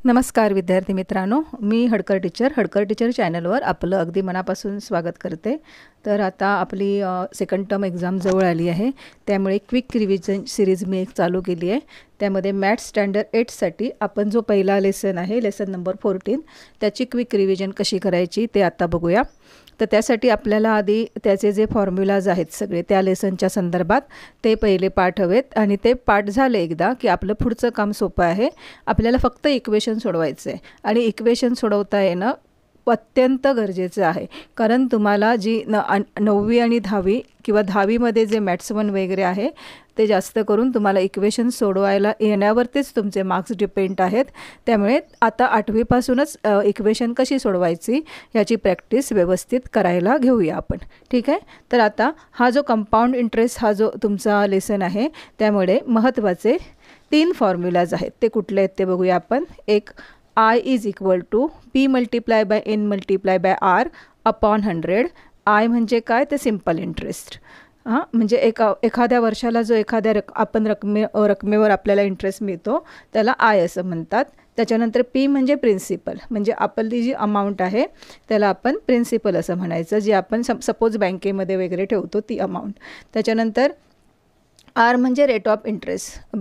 नमस्कार विद्यार्थी मित्रांनो, मी हडकर टीचर चॅनलवर आपलं अगदी मनापासून स्वागत करते। तर आता आपली सेकंड टर्म एक्झाम जवळ आली आहे, त्यामुळे क्विक रिव्हिजन सिरीज मी एक चालू केली आहे। त्यामध्ये मॅथ्स स्टँडर्ड 8 साठी आपण जो पहिला लेसन आहे, लेसन नंबर 14, त्याची क्विक रिव्हिजन कशी करायची ते आता बघूया। तर त्यासाठी आपल्याला आधी त्याचे जे फॉर्म्युलाज आहेत सगळे त्या लेसनच्या संदर्भात ते पहिले पाठ हवेत, आणि ते पाठ झाले एकदा की आपलं पुढचं काम सोपं आहे। आपल्याला फक्त इक्वेशन सोडवायचं आहे, आणि इक्वेशन सोडवता येणं अत्यंत गरजेचं आहे, कारण तुम्हाला जी 9वी आणि 10वी किंवा 10वीमध्ये जे मॅथ्स 1 वगैरे आहे ते जास्त करून तुम्हाला इक्वेशन सोडवायला येण्यावरतीच तुमचे मार्क्स डिपेंड आहेत। त्यामुळे आता 8वीपासूनच इक्वेशन कशी सोडवायची याची प्रॅक्टिस व्यवस्थित करायला घेऊया आपण, ठीक आहे। तर आता हा जो कंपाऊंड इंटरेस्ट हा जो तुमचा लेसन आहे, त्यामुळे महत्त्वाचे 3 फॉर्म्युलाज आहेत, ते कुठले आहेत ते बघूया आपण। एक I is equal to P multiply by N multiply by R upon 100। I म्हणजे काय, ते सिम्पल इंटरेस्ट, म्हणजे एखाद्या वर्षाला जो एखाद्या रकमेवर आपल्याला इंटरेस्ट मिळतो त्याला I असं म्हणतात। त्याच्यानंतर P म्हणजे प्रिन्सिपल, म्हणजे आपली जी अमाऊंट आहे त्याला आपण प्रिन्सिपल असं म्हणायचं, जी आपण सपोज बँकेमध्ये वगैरे ठेवतो ती अमाऊंट। त्याच्यानंतर R म्हणजे रेट ऑफ इंटरेस्ट,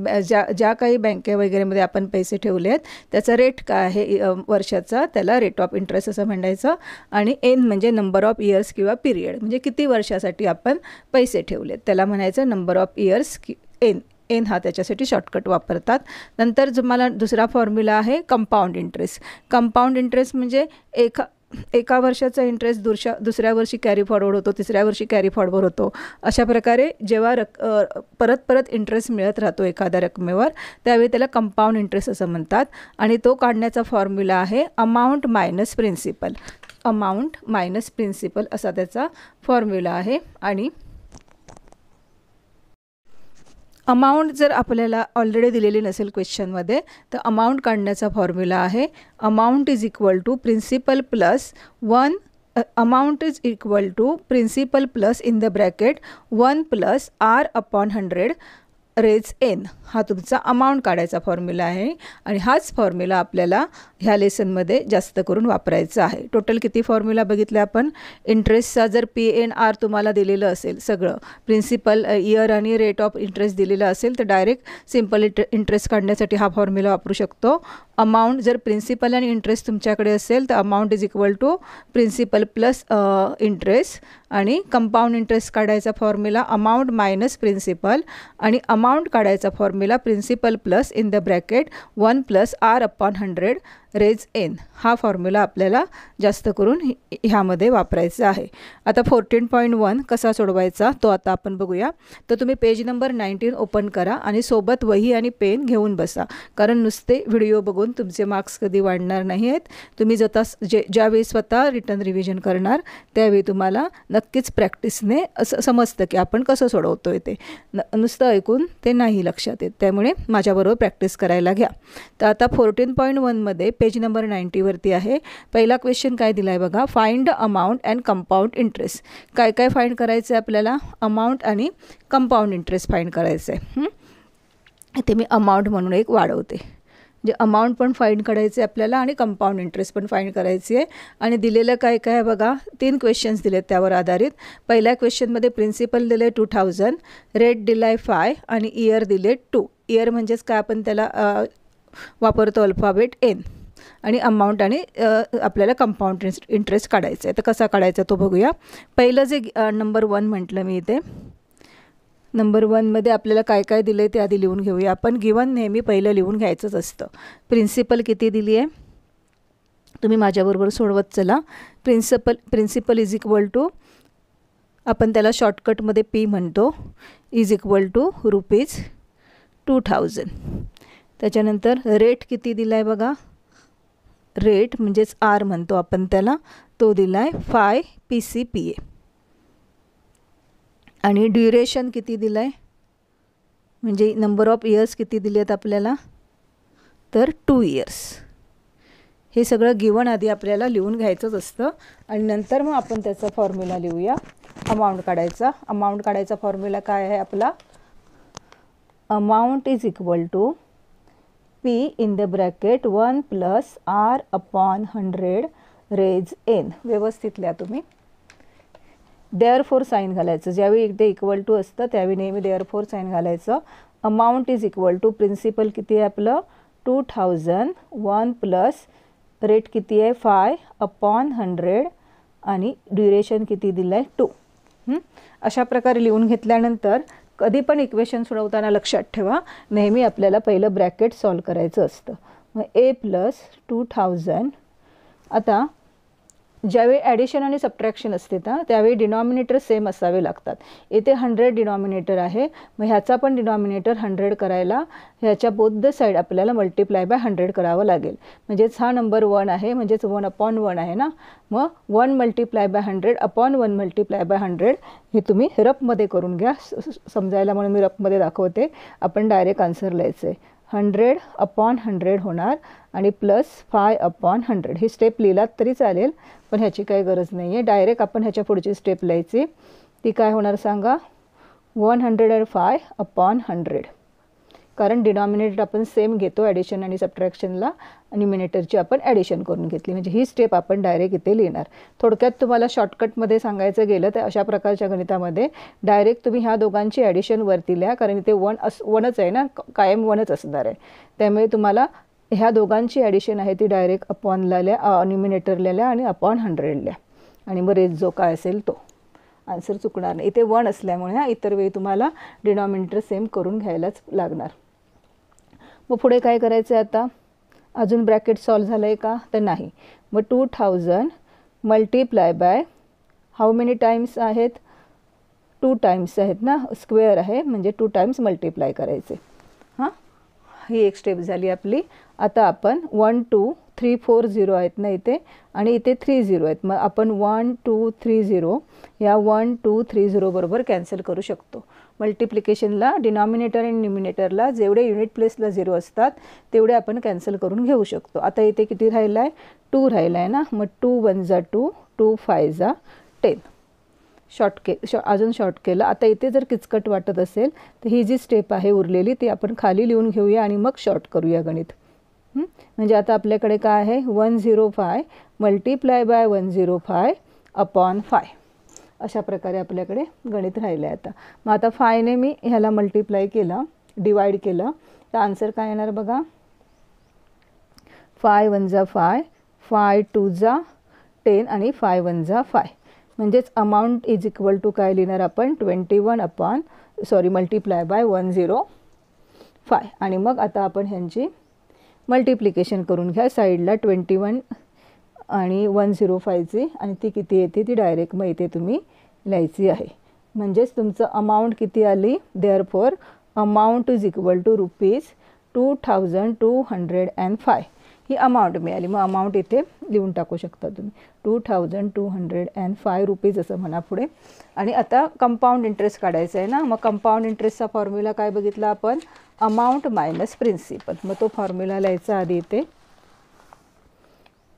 ज्या काही बँके वगैरेमध्ये आपण पैसे ठेवले आहेत त्याचा रेट काय आहे वर्षाचा, त्याला रेट ऑफ इंटरेस्ट असं म्हणायचं। आणि N म्हणजे नंबर ऑफ इयर्स किंवा पिरियड, म्हणजे किती वर्षासाठी आपण पैसे ठेवलेत त्याला म्हणायचं नंबर ऑफ इयर्स N हा त्याच्यासाठी शॉर्टकट वापरतात। नंतर जो मला दुसरा फॉर्म्युला आहे कंपाऊंड इंटरेस्ट। कंपाऊंड इंटरेस्ट म्हणजे एका वर्षाचा इंटरेस्ट दुसऱ्या वर्षी कॅरी फॉरवर्ड होतो, तिसऱ्या वर्षी कॅरी फॉरवर्ड होतो। अशा प्रकारे जेव्हा परत इंटरेस्ट मिळत राहतो एखाद्या रकमेवर, त्यावेळी त्याला कंपाऊंड इंटरेस्ट असं म्हणतात। आणि तो काढण्याचा फॉर्म्युला आहे amount minus principal. Amount minus principal असा त्याचा फॉर्म्युला आहे। आणि अमाऊंट जर आपल्याला ऑलरेडी दिलेली नसेल क्वेश्चनमध्ये, तर अमाऊंट काढण्याचा फॉर्म्युला आहे amount is equal to principal plus 1 amount is equal to principal plus in the bracket 1 plus R upon 100 raise N हा तुमचा अमाऊंट काढायचा फॉर्म्युला आहे। आणि हाच फॉर्म्युला आपल्याला ह्या लेसनमध्ये जास्त करून वापरायचा आहे। टोटल किती फॉर्म्युला बघितले आपण। इंटरेस्टचा जर PNR तुम्हाला दिलेलं असेल, सगळं प्रिन्सिपल इयर आणि रेट ऑफ इंटरेस्ट दिलेलं असेल, तर डायरेक्ट सिम्पल इंटरेस्ट काढण्यासाठी हा फॉर्म्युला वापरू शकतो। अमाऊंट जर प्रिन्सिपल आणि इंटरेस्ट तुमच्याकडे असेल तर amount is equal to principal plus interest, आणि कंपाऊंड इंटरेस्ट काढायचा फॉर्म्युला अमाऊंट मायनस प्रिन्सिपल, आणि अमाऊंट काढायचा formula principal plus in the bracket 1 plus R upon 100 raise N हा फॉर्म्युला आपल्याला जास्त करून ह्यामध्ये वापरायचा आहे। आता 14.1 कसा सोडवायचा तो आता आपण बघूया। तर तुम्ही पेज नंबर 19 ओपन करा आणि सोबत वही आणि पेन घेऊन बसा, कारण नुसते व्हिडिओ बघून तुमचे मार्क्स कधी वाढणार नाही आहेत। तुम्ही ज्यावेळी स्वतः रिटर्न रिव्हिजन करणार त्यावेळी तुम्हाला नक्कीच प्रॅक्टिसने असं समजतं की आपण कसं सोडवतोय ते, नुसतं ऐकून ते नाही लक्षात येत। त्यामुळे माझ्याबरोबर प्रॅक्टिस करायला घ्या। तर आता 14.1 मध्ये पेज नंबर 90 वरती आहे। पहिला क्वेश्चन काय दिला आहे बघा, find amount and compound interest. काय काय फाइंड करायचं आहे आपल्याला, अमाऊंट आणि कंपाऊंड इंटरेस्ट फाइंड करायचं आहे। इथे मी अमाऊंट म्हणून एक वाढवते, जे अमाऊंट पण फाइंड करायचे आपल्याला आणि कंपाऊंड इंटरेस्ट पण फाइंड करायची आहे। आणि दिलेलं काय काय बघा, 3 क्वेश्चन्स दिलेत त्यावर आधारित। पहिल्या क्वेश्चनमध्ये प्रिन्सिपल दिले 2000, रेट दिलाय 5 आणि इयर दिले 2। इयर म्हणजेच काय, आपण त्याला वापरतो अल्फाबेट N। आणि अमाऊंट आणि आपल्याला कंपाऊंड इंटरेस्ट काढायचं आहे। तर कसा काढायचा तो बघूया। पहिलं जे नंबर 1 म्हटलं मी इथे, नंबर 1मध्ये आपल्याला काय काय दिलं आहे ते आधी लिहून घेऊया आपण। गिवन नेहमी पहिलं लिहून घ्यायचंच असतं। प्रिन्सिपल किती दिली आहे तुम्ही माझ्याबरोबर सोडवत चला। प्रिन्सिपल इज इक्वल टू, आपण त्याला शॉर्टकटमध्ये P म्हणतो, इज इक्वल टू ₹2000। त्याच्यानंतर रेट किती दिला आहे बघा, रेट म्हणजेच R म्हणतो आपण त्याला, तो दिला आहे 5 PCPA। आणि ड्युरेशन किती दिला आहे, म्हणजे नंबर ऑफ इयर्स किती दिले आहेत आपल्याला, तर 2 इयर्स। हे सगळं गिवन आधी आपल्याला लिहून घ्यायचंच असतं, आणि नंतर मग आपण त्याचा फॉर्म्युला लिहूया अमाऊंट काढायचा। अमाऊंट काढायचा फॉर्म्युला काय आहे आपला, amount is equal to P in the bracket 1 plus R upon 100 raise n. व्यवस्थित लिहा तुम्ही. देअरफोर साइन घालायचं. ज्यावेळी इथे इक्वल टू असतं त्यावेळी नेहमी देअरफोर साइन घालायचं. Amount is equal to principal किती आहे आपलं 2000, 1 प्लस रेट किती आहे 5 अपॉन 100 आणि ड्युरेशन किती दिलं आहे 2. अशा प्रकारे लिहून घेतल्यानंतर कधी पण इक्वेशन सोडवताना लक्षात ठेवा नेहमी आपल्याला पहिलं ब्रॅकेट सॉल्व करायचं असतं. मग a प्लस 2000. आता ज्यावेळी ॲडिशन आणि सबट्रॅक्शन असते त्यावेळी डिनॉमिनेटर सेम असावे लागतात. इथे 100 डिनॉमिनेटर आहे. मग ह्याचा पण डिनॉमिनेटर 100 करायला ह्याच्या बोथ द साईड आपल्याला मल्टिप्लाय बाय 100 करावं लागेल. म्हणजेच हा नंबर 1 आहे म्हणजेच 1/1 आहे ना. मग 1 multiply by 100 upon 1 multiply by 100 हे तुम्ही रफमध्ये करून घ्या. समजायला म्हणून मी रफमध्ये दाखवते. आपण डायरेक्ट आन्सर लिहायचं आहे. 100 अपॉन 100 होणार आणि प्लस 5 अपॉन 100. ही स्टेप लिहिलात तरी चालेल पण ह्याची काही गरज नाही आहे. डायरेक्ट आपण ह्याच्या पुढची स्टेप लिहायची. ती काय होणार सांगा 105 अपॉन 100. कारण डिनॉमिनेटर आपण सेम घेतो ॲडिशन आणि सबट्रॅक्शनला आणि न्यूमिनेटरची आपण ॲडिशन करून घेतली. म्हणजे ही स्टेप आपण डायरेक्ट इथे लिहिणार. थोडक्यात तुम्हाला शॉर्टकटमध्ये सांगायचं गेलं तर अशा प्रकारच्या गणितामध्ये डायरेक्ट तुम्ही ह्या दोघांची ॲडिशन वरती लिहा. कारण इथे 1च आहे ना कायम 1च असणार आहे. त्यामुळे तुम्हाला ह्या दोघांची ॲडिशन आहे ती डायरेक्ट अपॉनला लिहा न्यूमिनेटरला लिहा आणि अपॉन 100 लिहा आणि मग रेज जो काय असेल तो. आन्सर चुकणार नाही. इथे 1 असल्यामुळे इतर वेळी तुम्हाला डिनॉमिनेटर सेम करून घ्यायलाच लागणार. मग पुढे काय करायचं आहे आता. अजून ब्रॅकेट सॉल्व झालं आहे का तर नाही. मग 2000 multiply by how many Times आहेत 2 टाईम्स आहेत ना. स्क्वेअर आहे म्हणजे 2 टाईम्स मल्टिप्लाय करायचे. हां ही एक स्टेप झाली आपली. आता आपण 1 2 3 4 0 आहेत ना इथे आणि इथे 3 0 आहेत. मग आपण 1 2 3 0 या 1 2 3 0 बरोबर कॅन्सल करू शकतो. मल्टिप्लिकेशनला डिनॉमिनेटर आणि न्यूमिनेटरला जेवढे युनिट प्लेसला 0 असतात तेवढे आपण कॅन्सल करून घेऊ शकतो. आता इथे किती राहिला आहे 2 राहिला आहे ना. मग 2 1 जा 2 2 5 जा 10. अजून शॉर्ट केलं. आता इथे जर किचकट वाटत असेल तर ही जी स्टेप आहे उरलेली ती आपण खाली लिहून घेऊया आणि मग शॉर्ट करूया गणित. म्हणजे आता आपल्याकडे काय आहे 105 मल्टिप्लाय बाय 105 अपॉन 5. अशा प्रकारे आपल्याकडे गणित राहिलं आहे. आता मग आता 5ने मी ह्याला मल्टिप्लाय केलं डिवाइड केलं तर आन्सर काय येणार बघा 5 1 जा 5 5 2 जा 10 आणि 5 1 जा 5. म्हणजेच अमाऊंट इज इक्वल टू काय लिहिणार आपण 21 मल्टिप्लाय बाय 105. आणि मग आता आपण ह्यांची मल्टिप्लिकेशन करून घ्या साईडला 21 आणि 105ची आणि ती किती येते ती डायरेक्ट मग इथे तुम्ही लिहायची आहे. म्हणजेच तुमचं अमाऊंट किती आली therefore amount is equal to ₹2205 ही अमाऊंट मिळाली. मग अमाऊंट इथे लिहून टाकू शकता तुम्ही 2205 रुपीज असं म्हणा पुढे. आणि आता कंपाऊंड इंटरेस्ट काढायचा आहे ना. मग कंपाऊंड इंटरेस्टचा फॉर्म्युला काय बघितला आपण अमाऊंट मायनस प्रिन्सिपल. मग तो फॉर्म्युला लिहायचा आधी इथे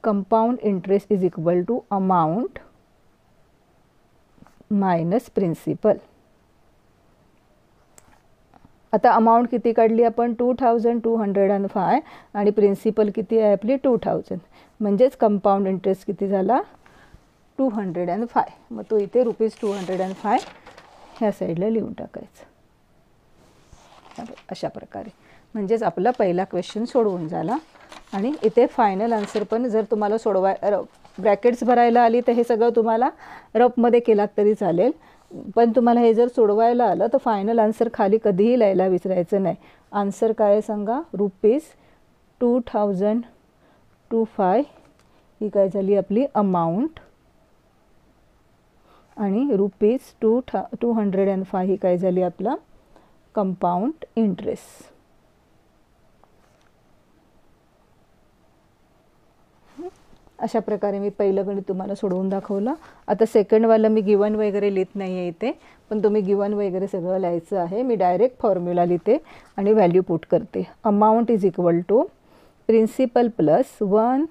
compound interest is equal to amount minus principal. आता अमाऊंट किती काढली आपण 2205 आणि प्रिन्सिपल किती आहे आपली 2000. म्हणजेच कंपाऊंड इंटरेस्ट किती झाला 205. मग तो इथे ₹205 ह्या साईडला लिहून टाकायचं अशा प्रकारे. म्हणजेच आपला पहिला क्वेश्चन सोडवून झाला. आणि इथे फायनल आन्सर पण जर तुम्हाला ब्रॅकेट्स भरायला आली तर हे सगळं तुम्हाला रफमध्ये केलात तरी चालेल. पण तुम्हाला हे जर सोडवायला आलं तर फायनल आन्सर खाली कधीही लिहायला विसरायचं नाही. आन्सर काय आहे सांगा ₹2005 ही काय झाली आपली अमाऊंट आणि ₹205 ही काय झाली आपला कंपाऊंड इंटरेस्ट. अशा प्रकारे मी पहिलं गणित तुम्हाला सोडवून दाखवलं. आता सेकंडवालं मी गिवन वगैरे लिहित नाही आहे इथे पण तुम्ही गिवन वगैरे सगळं लिहायचं आहे. मी डायरेक्ट फॉर्म्युला लिहिते आणि व्हॅल्यू पुट करते. Amount is equal to principal plus 1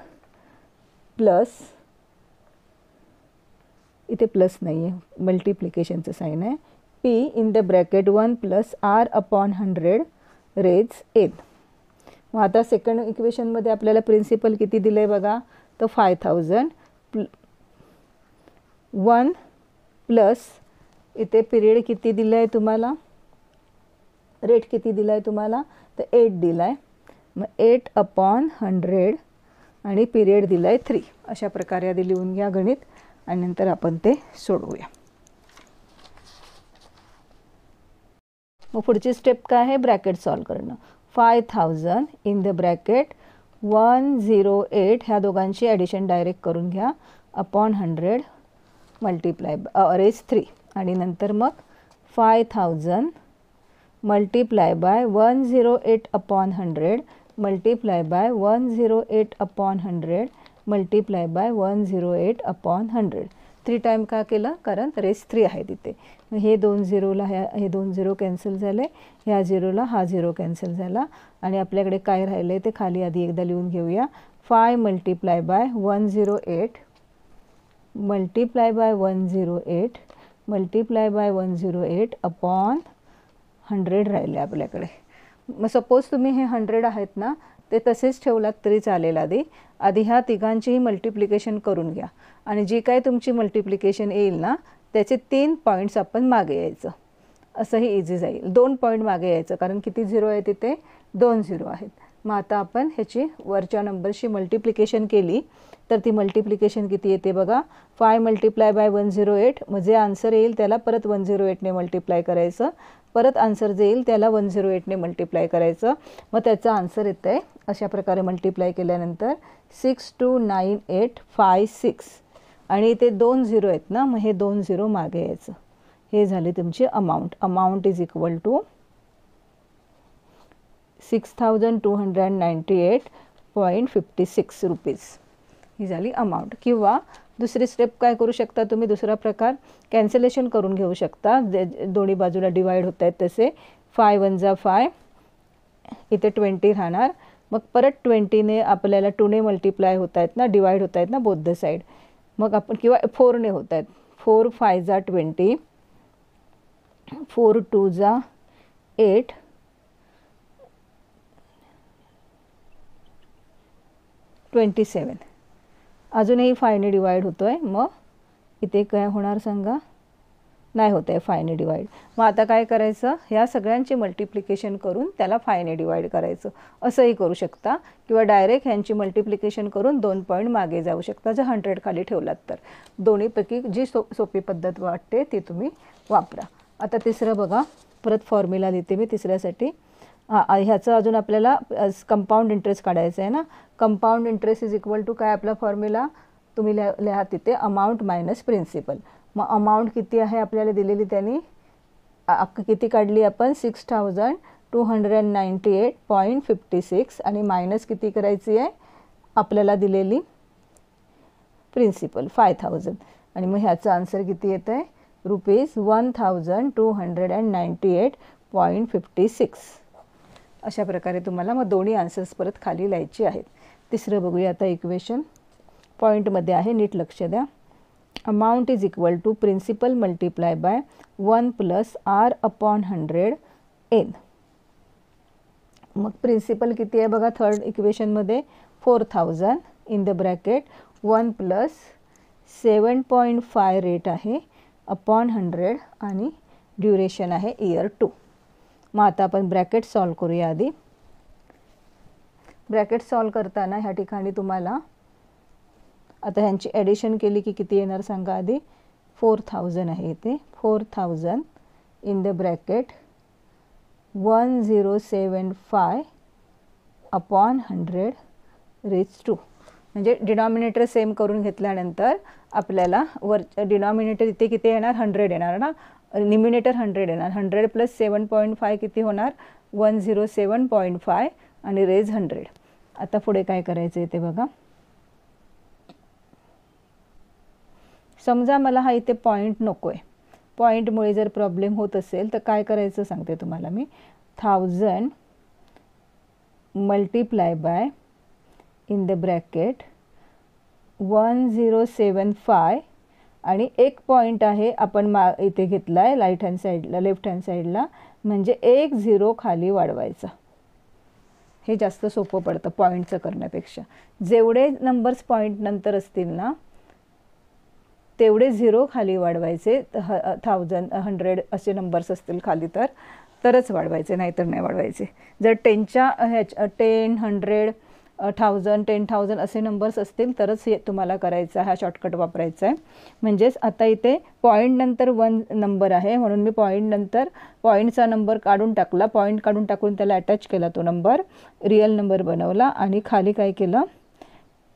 plus इथे प्लस नाही आहे मल्टिप्लिकेशनचं साईन आहे P in the bracket 1 plus R upon 100 raise n. मग आता सेकंड इक्वेशनमध्ये आपल्याला प्रिन्सिपल किती दिलं आहे बघा, तर 5000 1 प्लस इथे पिरियड किती दिलं आहे तुम्हाला, रेट किती दिला आहे तुम्हाला, तर 8 दिला आहे. मग 8/100 आणि पिरियड दिला आहे 3. अशा प्रकारे आधी लिहून घ्या गणित आणि नंतर आपण ते सोडवूया. मग पुढची स्टेप काय आहे, ब्रॅकेट सॉल्व करणं. 5000 इन द ब्रॅकेट 108 ह्या दोघांची ॲडिशन डायरेक्ट करून घ्या अपॉन 100 मल्टिप्लाय रेज 3 आणि नंतर मग 5000 multiply by 108/100 multiply by 108/100 multiply by 108/100. 3 time का केलं, कारण रेस 3 आहे तिथे. मग हे 2 झिरोला हे 2 झिरो कॅन्सल झाले, ह्या झिरोला हा झिरो कॅन्सल झाला आणि आपल्याकडे काय राहिलं आहे ते खाली आधी एकदा लिहून घेऊया. 5 multiply by 108 multiply by 108 multiply by 108 upon 100 राहिले आपल्याकडे. मग सपोज तुम्ही हे 100 आहेत ना, ते तसेच ठेवलात तरी चालेल. आधी ह्या तिघांचीही मल्टिप्लिकेशन करून घ्या आणि जी काय तुमची मल्टिप्लिकेशन येईल ना, त्याचे 3 पॉईंट्स आपण मागे यायचं, असंही इझी जाईल. 2 पॉईंट मागे यायचं, कारण किती झिरो आहे तिथे, 2 झिरो आहेत. मग आता आपण ह्याची वरच्या नंबरशी मल्टिप्लिकेशन केली तर ती मल्टिप्लिकेशन किती येते बघा, 5 मल्टिप्लाय बाय 108. मग जे आन्सर येईल त्याला परत 108ने मल्टिप्लाय करायचं, परत आन्सर जे येईल त्याला 108ने मल्टिप्लाय करायचं. मग त्याचा आन्सर येतं आहे अशा प्रकारे मल्टिप्लाय केल्यानंतर 629856 आणि इथे 2 झिरो आहेत ना, मग हे 2 झिरो मागे यायचं. हे झाली तुमची amount. Amount is equal to 6298.56 rupees. ही झाली अमाऊंट. किंवा दुसरी स्टेप काय करू शकता तुम्ही, दुसरा प्रकार कॅन्सलेशन करून घेऊ शकता. दोन्ही बाजूला डिवाइड होत आहेत तसे. 5 1 जा 5, इथे 20 राहणार. मग परत 20ने आपल्याला 2ने मल्टिप्लाय होत आहेत ना, डिवाइड होत आहेत ना बोथ द साईड. मग आपण किंवा 4ने होत आहेत. 4 5 जा 20, 4 2 जा 8, 27. अजूनही 5ने डिवाइड होतो आहे. मग इथे काय होणार सांगा, नाही होत आहे 5ने डिवाइड. मग आता काय करायचं, ह्या सगळ्यांचे मल्टिप्लिकेशन करून त्याला 5ने डिवाइड करायचं, असंही करू शकता. किंवा डायरेक्ट ह्यांची मल्टिप्लिकेशन करून 2 पॉईंट मागे जाऊ शकता जर 100 खाली ठेवलात तर. दोन्हीपैकी जी सोपी पद्धत वाटते ती तुम्ही वापरा. आता तिसरं बघा, परत फॉर्म्युला लिहिते मी तिसऱ्यासाठी. ह्याचं अजून आपल्याला कंपाऊंड इंटरेस्ट काढायचं आहे ना. Compound interest is equal to काय आपला फॉर्म्युला, तुम्ही लिहा तिथे अमाऊंट मायनस प्रिन्सिपल. मग अमाऊंट किती आहे आपल्याला दिलेली, त्यांनी किती काढली आपण, 6298.56 आणि मायनस किती करायची आहे आपल्याला दिलेली प्रिन्सिपल 5000. आणि मग ह्याचं आन्सर किती येतं आहे, ₹1298.56. अशा प्रकारे तुम्हाला मग दोन्ही आन्सर्स परत खाली लिहायची आहेत. तिसरं बघूया आता इक्वेशन. पॉईंटमध्ये आहे, नीट लक्ष द्या. Amount is equal to principal multiply by 1 plus R/100 N. मग प्रिन्सिपल किती आहे बघा थर्ड इक्वेशनमध्ये, 4000 in the bracket 1 plus 7.5 rate आहे अपॉन 100 आणि ड्युरेशन आहे इयर 2. मग आता आपण ब्रॅकेट सॉल्व करूया. आधी ब्रॅकेट सॉल्व करताना ह्या ठिकाणी तुम्हाला आता ह्यांची ॲडिशन केली की किती येणार सांगा. आधी 4000 आहे इथे, 4000 in the bracket 1075 upon 100 raise 2. म्हणजे डिनॉमिनेटर सेम करून घेतल्यानंतर आपल्याला वर डिनॉमिनेटर इथे किती येणार, 100 येणार ना, न्यूमिनेटर 100 येणार. 100 प्लस 7.5 किती होणार, 107.5 आणि रेज 100. आता पुढे काय करायचं आहे ते बघा. समजा मला हा इथे पॉईंट नको आहे, पॉईंटमुळे जर प्रॉब्लेम होत असेल तर काय करायचं सांगते तुम्हाला मी. 1000 multiply by in the bracket 1075 आणि एक पॉईंट आहे आपण इथे घेतला आहे राईट हँड साईडला, लेफ्ट हँड साईडला, म्हणजे 1 0 खाली वाढवायचा. हे जास्त सोपं पडतं पॉईंटचं करण्यापेक्षा. जेवढे नंबर्स पॉईंट नंतर असतील ना तेवढे 0 खाली वाढवायचे. 1000 100 असे नंबर्स असतील खाली तरच वाढवायचे, नाहीतर नाही वाढवायचे. जर 10च्या 10 100 1000 10,000 असे नंबर्स असतील तरच हे तुम्हाला करायचं आहे, हा शॉर्टकट वापरायचा आहे. म्हणजेच आता इथे पॉईंट नंतर 1 नंबर आहे म्हणून मी पॉईंट नंतर पॉईंटचा नंबर काढून टाकला. पॉईंट काढून टाकून त्याला अटॅच केला, तो नंबर रिअल नंबर बनवला आणि खाली काय केलं,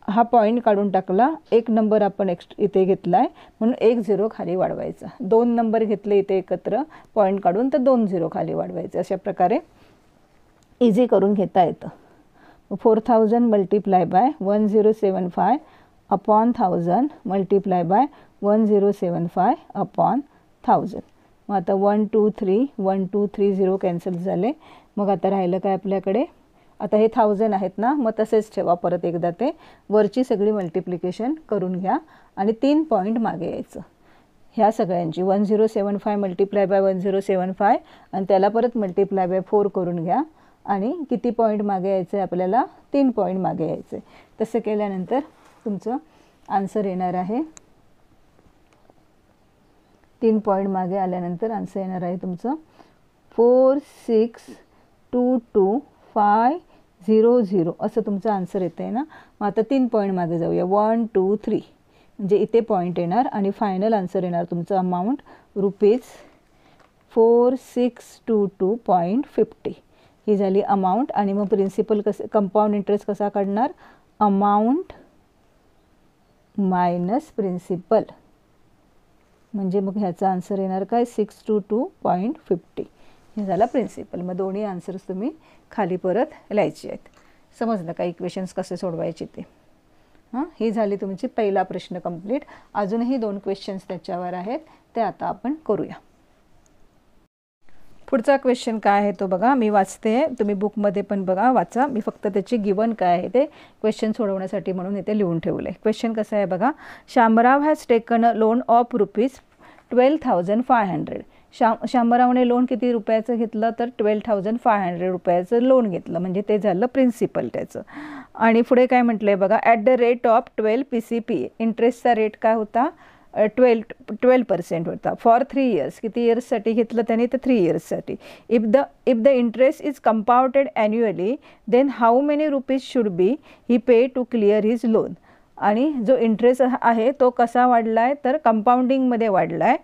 हा पॉईंट काढून टाकला. एक नंबर आपण इथे घेतला आहे म्हणून 1 0 खाली वाढवायचा. 2 नंबर घेतले इथे एकत्र पॉईंट काढून तर 2 0 खाली वाढवायचे. अशा प्रकारे इझी करून घेता येतं. 4000 multiply by 1075 upon 1000 multiply by 1075 upon 1000. मग आता 1 2 3 1 2 3 0 कॅन्सल झाले. मग आता राहिलं काय आपल्याकडे, आता हे 1000 आहेत ना, मग तसेच ठेवा. परत एकदा ते वरची सगळी मल्टिप्लिकेशन करून घ्या आणि 3 पॉईंट मागे यायचं. ह्या सगळ्यांची 1075 मल्टिप्लाय बाय 1075 आणि त्याला परत मल्टिप्लाय बाय 4 करून घ्या आणि किती पॉईंट मागे यायचं आहे आपल्याला, 3 पॉईंट मागे यायचं आहे. तसं केल्यानंतर तुमचं आन्सर येणार आहे. 3 पॉईंट मागे आल्यानंतर आन्सर येणार आहे तुमचं 462250 असं तुमचं आन्सर येतं आहे ना. मग आता 3 पॉईंट मागे जाऊया. 1 2 3 म्हणजे इथे पॉईंट येणार आणि फायनल आन्सर येणार तुमचं अमाऊंट ₹4622.50. ही झाली अमाऊंट. आणि मग प्रिन्सिपल कसं, कंपाऊंड इंटरेस्ट कसा काढणार, अमाऊंट मायनस प्रिन्सिपल. म्हणजे मग ह्याचा आन्सर येणार काय, 622.50. हे झाला प्रिन्सिपल. मग दोन्ही आन्सर्स तुम्ही खाली परत लिहायचे आहेत. समजलं का इक्वेशन्स कसे सोडवायचे ते. ही झाली तुमची पहिला प्रश्न कंप्लीट. अजूनही 2 क्वेश्चन्स त्याच्यावर आहेत, ते आता आपण करूया. पुढचा क्वेश्चन काय आहे तो बघा, मी वाचते, तुम्ही बुकमध्ये पण बघा, वाचा. मी फक्त त्याची गिवन काय आहे ते क्वेश्चन सोडवण्यासाठी म्हणून इथे लिहून ठेवलं आहे. क्वेश्चन कसं आहे बघा, Shamrao has taken a loan of ₹12,500. शामरावने लोन किती रुपयाचं घेतलं तर ₹12,500 लोन घेतलं, म्हणजे ते झालं प्रिन्सिपल त्याचं. आणि पुढे काय म्हटलं आहे बघा, at the rate of 12 PCP. इंटरेस्टचा रेट काय होता, 12% होता. For 3 years. किती इयर्ससाठी घेतलं त्याने तर 3 इयर्ससाठी. If the interest is compounded annually then how many rupees should be he pay to clear his loan. आणि जो इंटरेस्ट आहे तो कसा वाढला आहे तर कंपाऊंडिंगमध्ये वाढला आहे.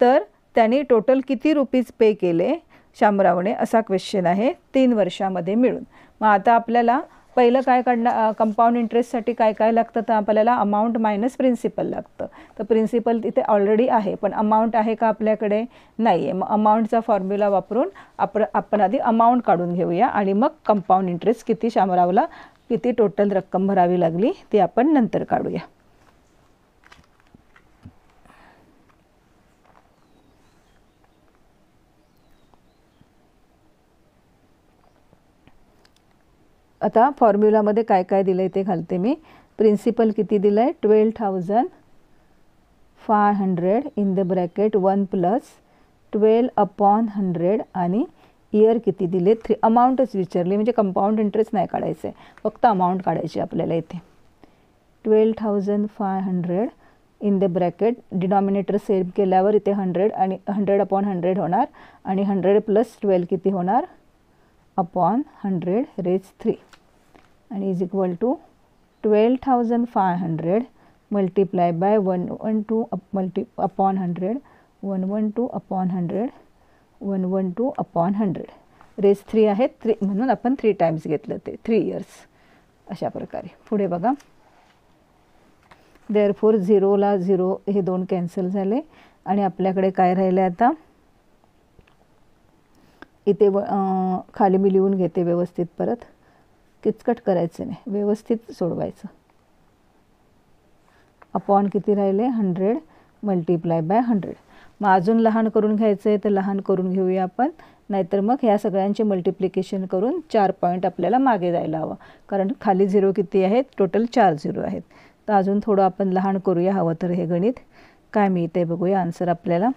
तर त्याने टोटल किती रुपीज पे केले शामरावने, असा क्वेश्चन आहे 3 वर्षामध्ये मिळून. मग आता आपल्याला पहिलं काय काढणं, कंपाऊंड इंटरेस्टसाठी काय काय लागतं तर आपल्याला अमाऊंट मायनस प्रिन्सिपल लागतं. तर प्रिन्सिपल तिथे ऑलरेडी आहे पण अमाऊंट आहे का आपल्याकडे, नाही आहे. मग अमाऊंटचा फॉर्म्युला वापरून आपण आधी अमाऊंट काढून घेऊया आणि मग कंपाऊंड इंटरेस्ट किती शामरावला किती टोटल रक्कम भरावी लागली ती आपण नंतर काढूया. आता फॉर्म्युलामध्ये काय काय दिलं आहे ते घालते मी. प्रिन्सिपल किती दिलं आहे, 12,500 इन द ब्रॅकेट 1 + 12/100 आणि इयर किती दिले 3. अमाऊंटच विचारली म्हणजे कंपाऊंड इंटरेस्ट नाही काढायचं आहे, फक्त अमाऊंट काढायची आपल्याला इथे. 12,500 in the bracket, denominator save केल्यावर इथे 100 आणि 100/100 होणार आणि 100 + 12 किती होणार अपॉन 100 रेज 3 आणि is equal to 12,500 multiply by 112 upon 100 112/100 112/100 raise 3 आहे 3 म्हणून आपण 3 टाइम्स घेतलं ते 3 इयर्स. अशा प्रकारे पुढे बघा, देअरफॉर 0 ला 0 हे 2 कॅन्सल झाले आणि आपल्याकडे काय राहिले आता इथे खाली मी लिहून घेते व्यवस्थित, परत किचकट करायचं नाही, व्यवस्थित सोडवायचं. अपॉन किती राहिले 100 मल्टिप्लाय बाय 100. मग अजून लहान करून घ्यायचं आहे तर लहान करून घेऊया आपण, नाहीतर मग ह्या सगळ्यांचे मल्टिप्लिकेशन करून 4 पॉईंट आपल्याला मागे जायला हवं, कारण खाली 0 किती आहेत टोटल 4 0 आहेत. तर अजून थोडं आपण लहान करूया हवं तर हे गणित. काय मिळते बघूया आन्सर आपल्याला.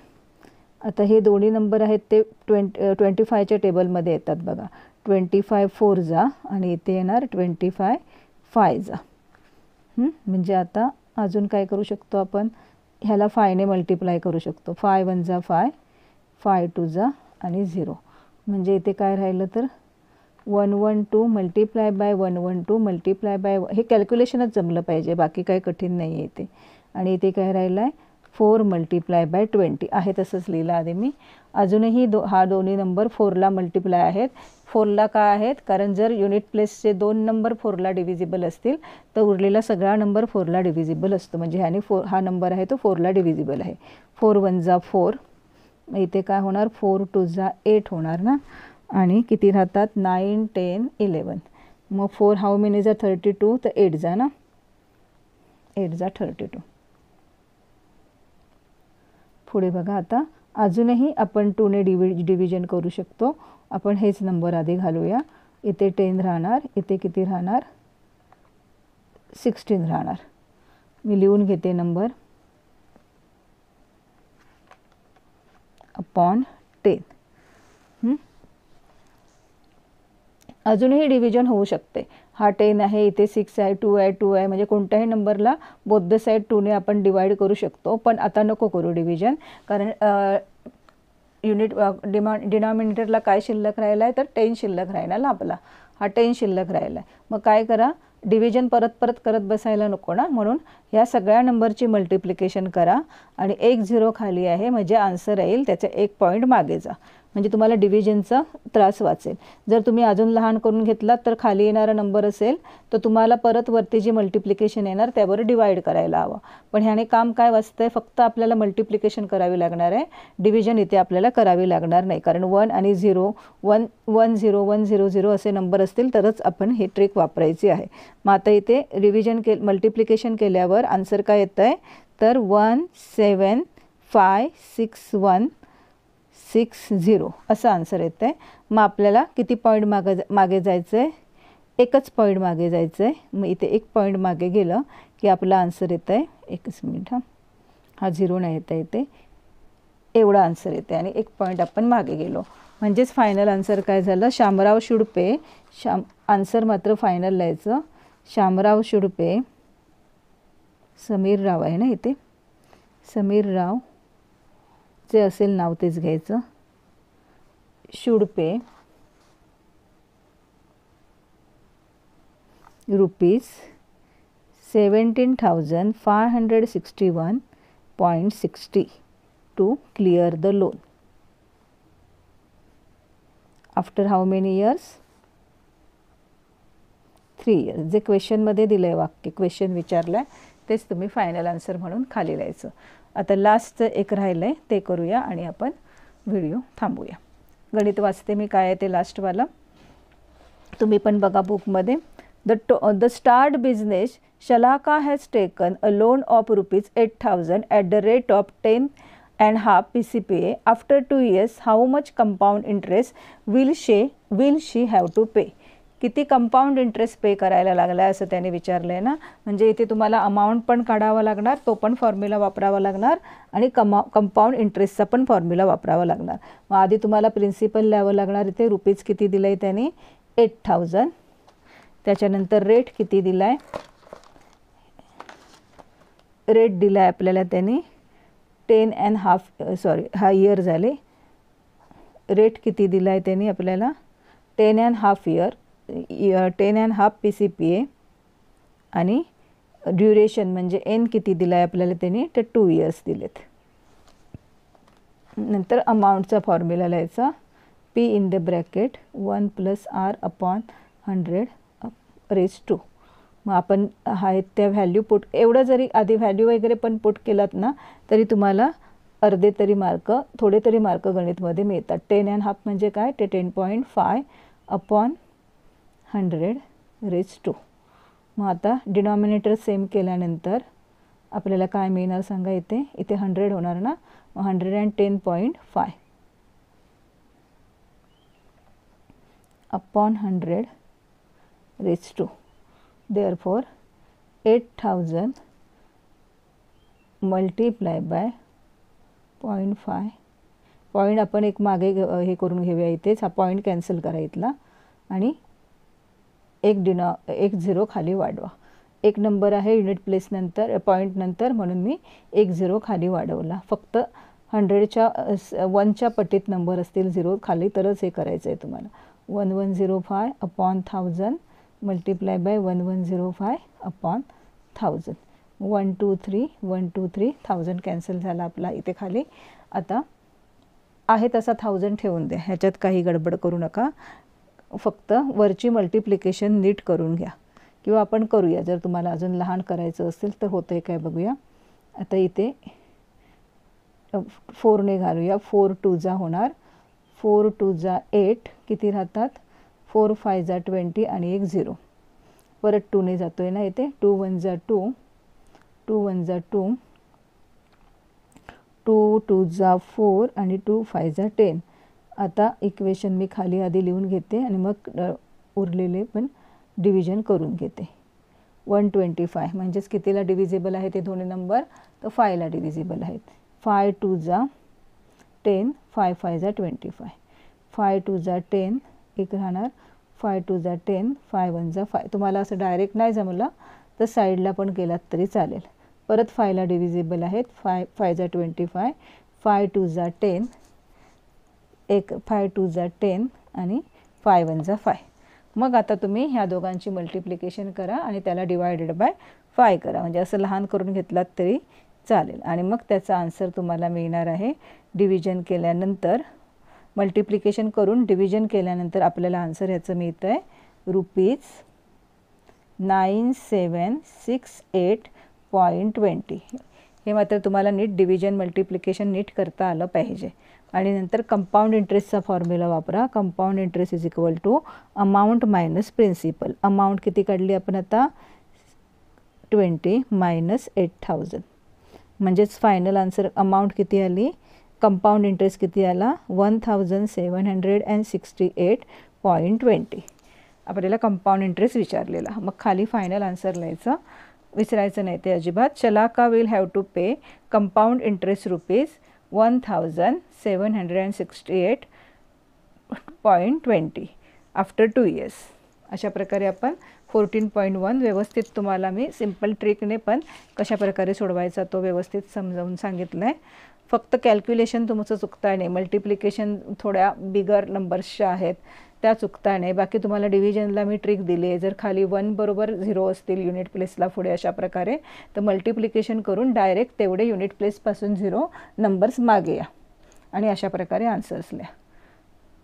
आता हे दोन्ही नंबर आहेत ते 25च्या टेबलमध्ये येतात बघा. 25 4 जा आणि इथे येणार 25 5 जा. म्हणजे आता अजून काय करू शकतो आपण, ह्याला 5 ने मल्टिप्लाय करू शकतो. 5 1 जा 5, 5 2 जा आणि 0. म्हणजे इथे काय राहिलं तर 112 मल्टिप्लाय बाय 112 मल्टिप्लाय बाय, हे कॅल्क्युलेशनच जमलं पाहिजे, बाकी काही कठीण नाही आहे इथे. आणि इथे काय राहिलं आहे 4 मल्टिप्लाय बाय 20 आहे, तसंच लिहिलं आधी मी. अजूनही हा दोन्ही नंबर 4ला मल्टिप्लाय आहेत. 4ला का आहेत, कारण जर युनिट प्लेसचे 2 नंबर 4ला डिव्हिजिबल असतील तर उरलेला सगळा नंबर 4ला डिव्हिजिबल असतो. म्हणजे ह्याने हा नंबर आहे तो 4ला डिव्हिजिबल आहे. 4 1 जा 4, इथे काय होणार 4 2 जा 8 होणार ना. आणि किती राहतात 9 10 11. मग 4 हाऊ मेनी जा 32, तर 8 जा ना, 8 जा 32. पुढे बघा, आता अजूनही आपण 2 ने डिव्हिजन करू शकतो. आपण हेच नंबर आधी घालूया. इथे 10 राहणार, इथे किती राहणार 16 राहणार. मी लिहून घेते नंबर अपॉन 10. अजूनही डिव्हिजन होऊ शकते. हा 10 आहे, इथे 6 आहे, 2 आहे, 2 आहे, म्हणजे कोणत्याही नंबरला बोथ द साईड 2 ने आपण डिवाइड करू शकतो. पण आता नको करू डिव्हिजन, कारण युनिट डिनॉमिनेटरला काय शिल्लक राहिला आहे तर 10 शिल्लक राहिला ना आपला, हा 10 शिल्लक राहिला आहे. मग काय करा, डिव्हिजन परत परत करत बसायला नको ना, म्हणून ह्या सगळ्या नंबरची मल्टिप्लिकेशन करा आणि 1 0 खाली आहे, म्हणजे आन्सर येईल त्याचा 1 पॉईंट मागे जा, म्हणजे तुम्हाला डिव्हिजनचा त्रास वाचेल. जर तुम्ही अजून लहान करून घेतलात तर खाली येणारा नंबर असेल तर तुम्हाला परत वरती जी मल्टिप्लिकेशन येणार त्यावर डिवाइड करायला हवं. पण ह्याने काम काय वाचतंय, फक्त आपल्याला मल्टिप्लिकेशन करावी लागणार आहे, डिव्हिजन इथे आपल्याला करावी लागणार नाही. कारण 1 आणि 0 1 1 0 1 0 0 असे नंबर असतील तरच आपण ही ट्रिक वापरायची आहे. मग आता इथे मल्टिप्लिकेशन केल्यावर आन्सर काय येतं आहे तर 1 7 5 6 1 6 0 असं आन्सर येतं आहे. मग आपल्याला किती पॉईंट मागे जायचं आहे, एकच पॉईंट मागे जायचं आहे. मग इथे 1 पॉईंट मागे गेलं की आपला आन्सर येतं आहे, एकच मिनिट, हा 0 नाही येतं इथे, एवढा आन्सर येते आणि 1 पॉईंट आपण मागे गेलो. म्हणजेच फायनल आन्सर काय झालं, शामराव शुड पे, आन्सर मात्र फायनल लिहायचं, शामराव शुड पे, समीर राव आहे ना इथे, समीर राव जे असेल नाव तेच घ्यायचं, should pay rupees 17,561.60 to clear the loan. After how many years, 3 years. जे क्वेश्चनमध्ये दिलं आहे वाक्य, क्वेश्चन विचारलं आहे तेच तुम्ही फायनल आन्सर म्हणून खाली लिहायचं. आता लास्टचं एक राहिलं आहे ते करूया आणि आपण व्हिडिओ थांबूया. गणित वाचते मी काय आहे ते लास्टवाला, तुम्ही पण बघा बुकमध्ये. The start business Shalaka has taken a loan of rupees 8,000 at the rate of 10.5 PCPA. After 2 years how much compound interest will she have to pay. किती कंपाऊंड इंटरेस्ट पे करायला लागला आहे असं त्याने विचारलं आहे ना. म्हणजे इथे तुम्हाला अमाऊंट पण काढावा लागणार, तो पण फॉर्म्युला वापरावा लागणार आणि कंपाऊंड इंटरेस्टचा पण फॉर्म्युला वापरावा लागणार. मग आधी तुम्हाला प्रिन्सिपल लिहावं लागणार. इथे रुपीज किती दिलं आहे त्याने 8,000, त्याच्यानंतर रेट किती दिला आहे, रेट दिला आहे आपल्याला त्याने 10.5, सॉरी हा इयर झाले, रेट किती दिला आहे त्याने आपल्याला 10.5 इयर, 10.5 PCPA आणि ड्युरेशन म्हणजे एन किती दिला आहे आपल्याला त्याने तर 2 इयर्स दिलेत. नंतर अमाऊंटचा फॉर्म्युला लिहायचा, P in the bracket 1 + R/100 raise 2. मग आपण त्या व्हॅल्यू पुट, एवढं जरी आधी व्हॅल्यू वगैरे पण पुट केलात ना तरी तुम्हाला अर्धे तरी मार्क, थोडे तरी मार्क गणितमध्ये मिळतात. 10.5 म्हणजे काय ते 10.5/100 रेज 2. मग आता डिनॉमिनेटर सेम केल्यानंतर आपल्याला काय मिळणार सांगा, इथे 100 होणार ना, 110.5 upon 100 raise 2. Therefore 8,000 multiply by 0.5, point आपण एक मागे हे करून घेऊया, इथेच हा पॉईंट कॅन्सल करा इथला, आणि एक झिरो खाली वाढवा. एक नंबर आहे युनिट प्लेस नंतर पॉईंट नंतर, म्हणून मी एक झिरो खाली वाढवला. फक्त 100च्या 1च्या पटीत नंबर असतील झिरो खाली तरच हे करायचं आहे तुम्हाला. 1105 upon 1000 multiply by 1105 upon 1000. 1 2 3 1 2 3 1000 cancel झाला आपला इथे खाली. आता आहे तसा 1000 ठेवून द्या, ह्याच्यात काही गडबड करू नका. फक्त वरची मल्टिप्लिकेशन नीट करून घ्या, किंवा आपण करूया जर तुम्हाला अजून लहान करायचं असेल तर होतंय काय बघूया. आता इथे 4ने घालूया. 4 2 जा होणार, 4 2 जा 8, किती राहतात 4 5 जा 20 आणि एक 0. परत 2ने जातोय ना इथे. 2 1 जा 2, 2 1 जा 2, 2 2 जा 4 आणि 2 5 जा 10. आता इक्वेशन मी खाली आधी लिहून घेते आणि मग उरलेले पण डिव्हिजन करून घेते. 125 म्हणजेच कितीला डिव्हिजिबल आहे ते दोन्ही नंबर, तर 5ला डिव्हिजिबल आहेत. 5 2 जा 10, 5 5 जा 25, 5 2 जा 10 एक राहणार, 5 2 जा 10, 5 1 जा 5. तुम्हाला असं डायरेक्ट नाही जमलं तर साईडला पण केलात तरी चालेल. परत 5ला डिव्हिजिबल आहेत. 5 5 जा 25, 5 2 जा 10 एक, 5 2 जा 10 आणि 5 1 जा 5. मग आता तुम्ही ह्या दोघांची मल्टिप्लिकेशन करा आणि त्याला डिवायडेड बाय 5 करा, म्हणजे असं लहान करून घेतलात तरी चालेल. आणि मग त्याचा आन्सर तुम्हाला मिळणार आहे. डिव्हिजन केल्यानंतर मल्टिप्लिकेशन करून डिव्हिजन केल्यानंतर आपल्याला आन्सर ह्याचं मिळतं आहे ₹9768.20. हे मात्र तुम्हाला नीट डिव्हिजन मल्टिप्लिकेशन नीट करता आलं पाहिजे. आणि नंतर कंपाऊंड इंटरेस्टचा फॉर्म्युला वापरा. Compound interest is equal to amount minus principal. Amount किती काढली आपण आता 20 मायनस 8000, म्हणजेच फायनल आन्सर अमाऊंट किती आली, कंपाऊंड इंटरेस्ट किती आला 1768.20. आपल्याला कंपाऊंड इंटरेस्ट विचारलेला. मग खाली फायनल आन्सर लिहायचं, विसरायचं नाही ते अजिबात. Chalaka will have to pay compound interest ₹1768.20 after 2 years. अशा प्रकारे आपण 14.1 व्यवस्थित तुम्हाला मी सिम्पल ट्रिकने पण कशा प्रकारे सोडवायचा तो व्यवस्थित समजावून सांगितलं आहे. फक्त कॅल्क्युलेशन तुमचं चुकता नाही, मल्टिप्लिकेशन थोड्या बिगर नंबर्सच्या आहेत त्या चुकता नाही. बाकी तुम्हाला डिव्हिजनला मी ट्रिक दिली आहे. जर खाली 1 बरोबर 0 असतील युनिट प्लेसला पुढे अशा प्रकारे, तर मल्टिप्लिकेशन करून डायरेक्ट तेवढे युनिट प्लेसपासून 0 नंबर्स मागे या आणि अशा प्रकारे आन्सर्स लिहा,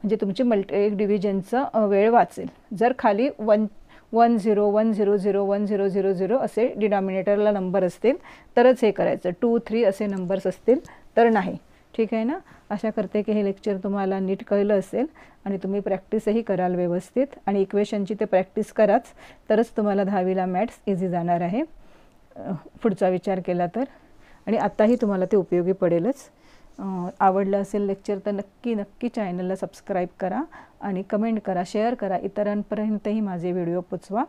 म्हणजे तुमची एक डिव्हिजनचं वेळ वाचेल. जर खाली 1 1 0 1 0 0 1 0 0 0 असे डिनॉमिनेटरला नंबर असतील तरच हे करायचं. 2 3 असे नंबर्स असतील तर नाही. ठीक आहे ना. आशा करते की हे लेक्चर तुम्हाला नीट कळलं असेल आणि तुम्ही प्रॅक्टिसही कराल व्यवस्थित. आणि इक्वेशनची ते प्रॅक्टिस कराच तरच तुम्हाला 10वीला मॅथ्स इझी जाणार आहे पुढचा विचार केला तर. आणि आत्ताही तुम्हाला ते उपयोगी पडेलच. आवडलं असेल लेक्चर तर नक्की चॅनलला सबस्क्राईब करा आणि कमेंट करा, शेअर करा, इतरांपर्यंतही माझे व्हिडिओ पोचवा.